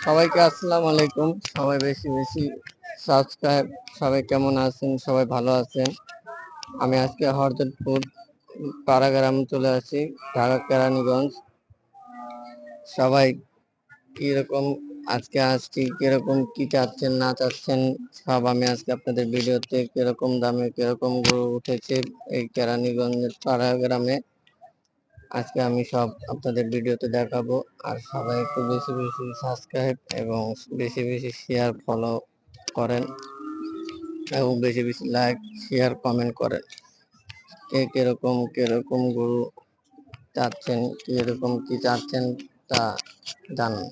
সবাইকে আসসালামু আলাইকুম। সবাই বেশি বেশি সাবস্ক্রাইব। সবাই কেমন আছেন? সবাই ভালো আছেন? আমি আজকে হরজতপুর পাড়াগ্রামে চলে আসি, ঢাকা কেরানীগঞ্জ। সবাই কিরকম আজকে আসছি, কিরকম কি চাচ্ছেন না চাচ্ছেন সব আমি আজকে আপনাদের ভিডিওতে কিরকম দামে কিরকম গরু উঠেছে এই কেরানীগঞ্জের পাড়াগ্রামে আজকে আমি সব আপনাদের ভিডিওতে দেখাবো। আর সবাই একটু বেশি বেশি সাবস্ক্রাইব এবং বেশি বেশি শেয়ার ফলো করেন এবং বেশি বেশি লাইক শেয়ার কমেন্ট করেন। কে কিরকম গরু চাচ্ছেন, কিরকম কি চাচ্ছেন তা জানান।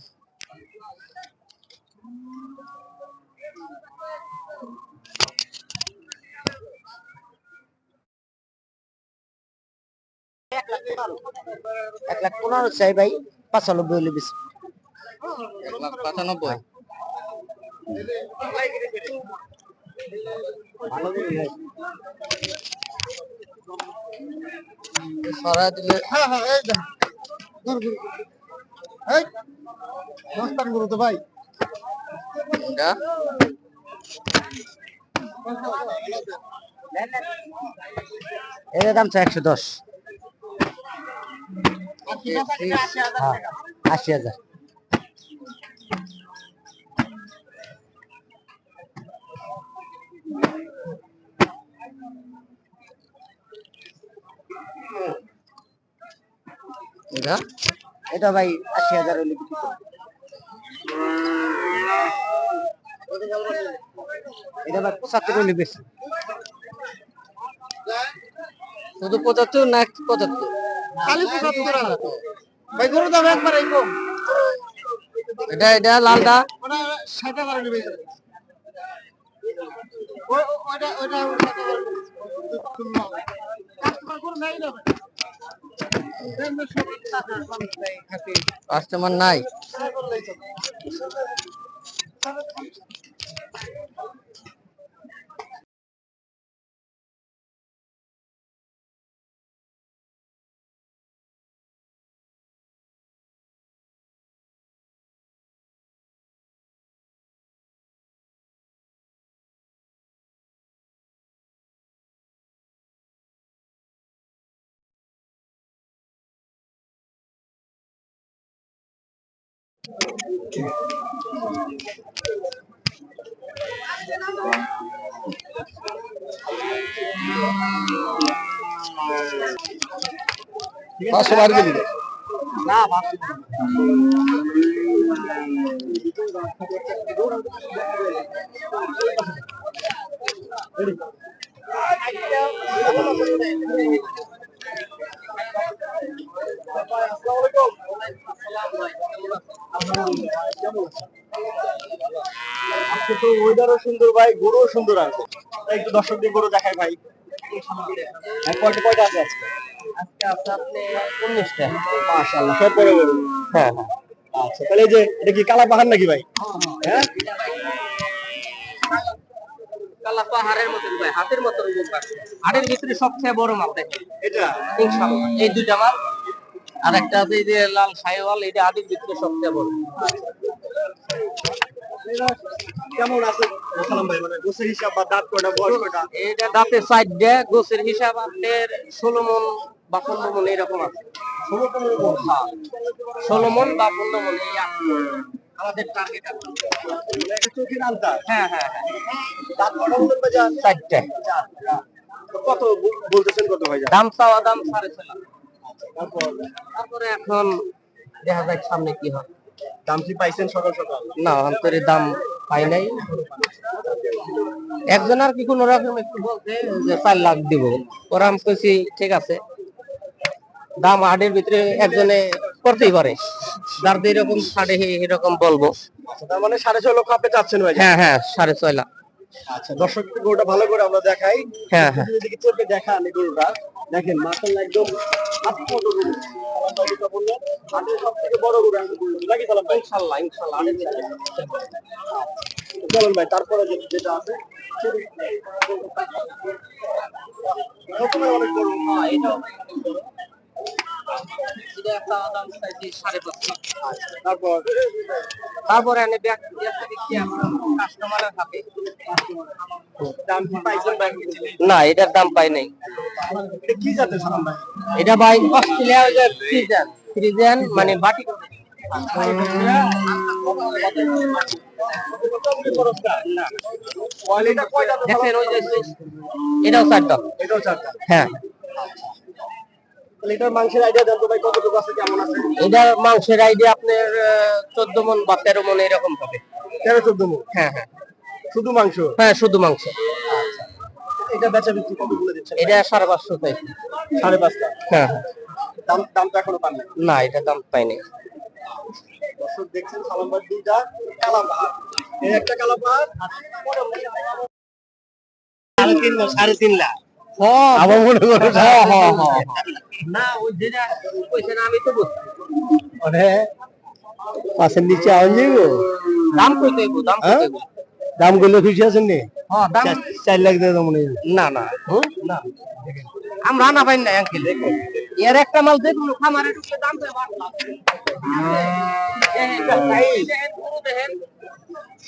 এক লাখ 15 চাই ভাই, 95 হলে বেশি। 1,95,000 সরা দিলে গরু তো ভাই এর দাম 110। 80,000। এটা ভাই 80,000 হলে বিক্রি করব। এটা ভাই 75 হলে বেশি। শুধু 75 না 75? খালি 75 ভাই, গরু দাম একবার আইবো। এটা লালটা ওটা 60 টাকা করে নেবে। ওটা ওটা 60 টাকা করে। কাস্টমার গরু নাই না ভাই। কাস্টমার নাই। বার দিবি না আজকে তো ওয়েদারও সুন্দর ভাই, গরুও সুন্দর আছে। একটু দর্শকদের গরু দেখায় ভাই। কয়টা আছে আজকে? আজকে আছে আপনি 19টা। মাশাআল্লাহ, সব বড় গরু। হ্যাঁ আচ্ছা, তাহলে এই যে এটা কি কালা পাহাড় নাকি ভাই? হ্যাঁ, কালা পাহাড়ের মতন ভাই, হাতের মতন রূপ আছে। হাটের ভিতরে সবচেয়ে বড় মাল দেখেন এটা ইনশাআল্লাহ এই দুইটা মাল। আর একটা আছে এই যে লাল শাইওয়াল, এটা হাটের ভিতরে সবচেয়ে বড়। কেমন আছে সালাম ভাই, মানে গোছের হিসাব বা দাঁত কয়টা, বয়স কয়টা? এটা দাঁতে 4টা, গোছের হিসাব আপনার 16 মন বা 15 মন এরকম আছে। 16-15 মণ। হ্যাঁ, 16 মন বা 15 মন এই আছে আমাদের টার্গেট আছে। একটা চোখের আলতা। হ্যাঁ, দাঁত কয়টা বলতে বাজার? 4টা। তো কত বলতেছেন, কত ভাই? দাম চাওয়া দাম 6.5 লাখ। তারপরে এখন দেখা যাক সামনে কি হয়। দাম কি পাইছেন সকাল সকাল? না, অন্তরে দাম পাই নাই। একজন আর কি কোনো রকম একটু বলছে যে 4 লাখ দিব, ওরা আমি কইছি ঠিক আছে, দাম হাটের ভিতরে একজনে করতেই পারে, যার যেরকম ছাড়ে এরকম বলবো। তার মানে 6.5 লক্ষ আপনি চাচ্ছেন ভাই? হ্যাঁ 6.5 লাখ। আচ্ছা দর্শক গরুটা ভালো করে আমরা দেখাই। হ্যাঁ, হ্যাঁ। যদি এদিকে চেপে দেখান এই গরুটা দেখেন মাশাআল্লাহ একদম হাতির মতো গরু। সালাম ভাই যেটা বললেন হাতির সব থেকে বড় গরু আমি বলছি নাকি সালাম ভাই? ইনশাআল্লাহ ইনশাআল্লাহ। চলুন ভাই তারপরে যেটা আছে প্রথমে অনেক গরু এটা একটা দাম চাইছি 5.5। তারপর তারপরে এনে দেখছি কাস্টমারের হাতে। দাম কি পাইছেন ভাই? না, এটার দাম পাই নাই। এটা কি জাতের সালাম ভাই? এটা ভাই অস্ট্রেলিয়া যে ফ্রিজিয়ান ফ্রিজিয়ান মানে বাটি করে। না কোয়ালিটি কয়টা তো দেখেন ওই যে এটাও 4 দাম। এটাও চারটা। হ্যাঁ, লিটার মাংসের আইডিয়া দেন তো ভাই কতটুকু আছে কেমন আছে? এটা মাংসের আইডিয়া আপনার 14 মন বা 13 মন এরকম হবে। 13-14 মণ। হ্যাঁ, হ্যাঁ, শুধু মাংস। হ্যাঁ, শুধু মাংস। এটা বেচা বিক্রি কত বলে দিচ্ছেন? এটা 550 চাই। 5.5 লাখ। হ্যাঁ, হ্যাঁ। দাম তো এখনো পান নাই। না, এটা দাম পাই নাই। দর্শক দেখছেন সালাম ভাই দুইটা কালাপাহাড়। এই একটা কালাপাহাড় আর 3.5 লাখ। আমার মনে করো না, ওই যেটা কইছেন আমি তো বুঝছি। মানে পাশের নিচে আওয়াজ যাইব দাম কত হইব? দাম কত হইব? দাম গুলো খুশি আছেন নি? হ্যাঁ, দাম 4 লাখ দিয়ে দাম মনে হয়। না না না, আমরা না পাই না আঙ্কেল। এর একটা মাল যে কোনো খামারে ঢুকলে দাম তো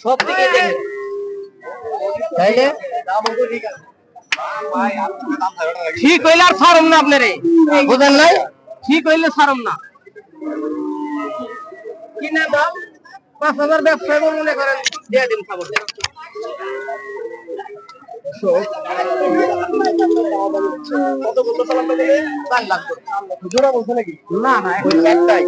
সব দিকে দেখেন তাইলে ঠিক হইলে আর ছাড়ম না আপনারে, বুঝেন নাই? ঠিক হইলে ছাড়ম না। কিনা দাম 5,000 ব্যবসা মনে করেন দিয়ে দিন খাবার। কত বলতে সালাম ভাই? 4 লাখ জোড়া বলছে নাকি? না না, একটাই।